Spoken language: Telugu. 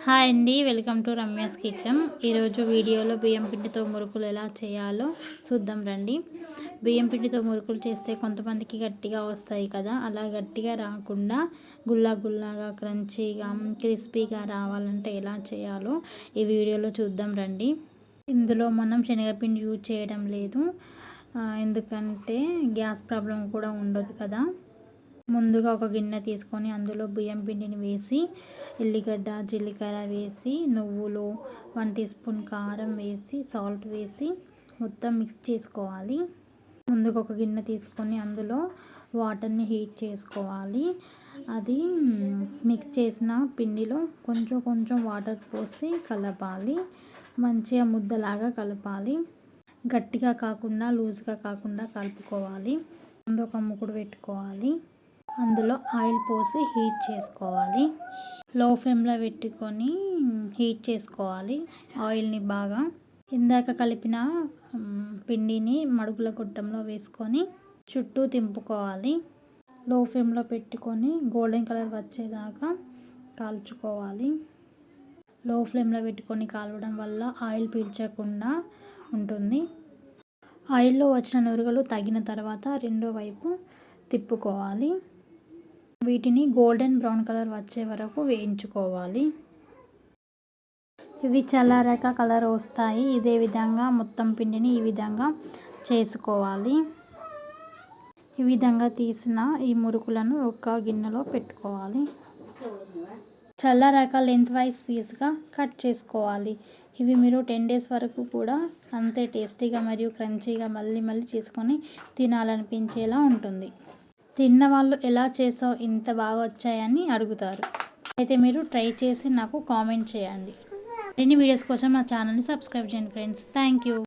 హాయ్ అండి, వెల్కమ్ టు రమ్యాస్ కిచెన్. ఈరోజు వీడియోలో బియ్యం పిండితో మురుకులు ఎలా చేయాలో చూద్దాం రండి. బియ్యం పిండితో మురుకులు చేస్తే కొంతమందికి గట్టిగా వస్తాయి కదా, అలా గట్టిగా రాకుండా గుల్లా గుల్లాగా క్రంచీగా క్రిస్పీగా రావాలంటే ఎలా చేయాలో ఈ వీడియోలో చూద్దాం రండి. ఇందులో మనం శనగపిండి యూజ్ చేయడం లేదు, ఎందుకంటే గ్యాస్ ప్రాబ్లం కూడా ఉండదు కదా. ముందుగా ఒక గిన్నె తీసుకొని అందులో బియ్యం పిండిని వేసి ఎల్లిగడ్డ జీలకర్ర వేసి నువ్వులు 1 టీ స్పూన్ కారం వేసి సాల్ట్ వేసి మొత్తం మిక్స్ చేసుకోవాలి. ముందుగా ఒక గిన్నె తీసుకొని అందులో వాటర్ని హీట్ చేసుకోవాలి. అది మిక్స్ చేసిన పిండిలో కొంచెం కొంచెం వాటర్ పోసి కలపాలి. మంచిగా ముద్దలాగా కలపాలి. గట్టిగా కాకుండా లూజ్గా కాకుండా కలుపుకోవాలి. ముందు ఒక ముకుడు పెట్టుకోవాలి. అందులో ఆయిల్ పోసి హీట్ చేసుకోవాలి. లో ఫ్లేమ్లో పెట్టుకొని హీట్ చేసుకోవాలి ఆయిల్ని బాగా. ఇందాక కలిపిన పిండిని మడుగుల గొట్టంలో వేసుకొని చుట్టూ తింపుకోవాలి. లో ఫ్లేమ్లో పెట్టుకొని గోల్డెన్ కలర్ వచ్చేదాకా కాల్చుకోవాలి. లో ఫ్లేమ్లో పెట్టుకొని కాలవడం వల్ల ఆయిల్ పీల్చకుండా ఉంటుంది. ఆయిల్లో వచ్చిన నురుగులు తగిన తర్వాత రెండో వైపు తిప్పుకోవాలి. వీటిని గోల్డెన్ బ్రౌన్ కలర్ వచ్చే వరకు వేయించుకోవాలి. ఇవి చల్లారాక కలర్ వస్తాయి. ఇదే విధంగా మొత్తం పిండిని ఈ విధంగా చేసుకోవాలి. ఈ విధంగా తీసిన ఈ మురుకులను ఒక గిన్నెలో పెట్టుకోవాలి. చల్లారాక లెంత్ వైజ్ పీస్గా కట్ చేసుకోవాలి. ఇవి మీరు 10 days వరకు కూడా అంతే టేస్టీగా మరియు క్రంచీగా మళ్ళీ మళ్ళీ చేసుకొని తినాలనిపించేలా ఉంటుంది. తిన్న వాళ్ళు ఎలా చేసావు ఇంత బాగా వచ్చాయని అడుగుతారు. అయితే మీరు ట్రై చేసి నాకు కామెంట్ చేయండి. మరిన్ని వీడియోస్ కోసం మా ఛానల్ని సబ్స్క్రైబ్ చేయండి ఫ్రెండ్స్. Thank you.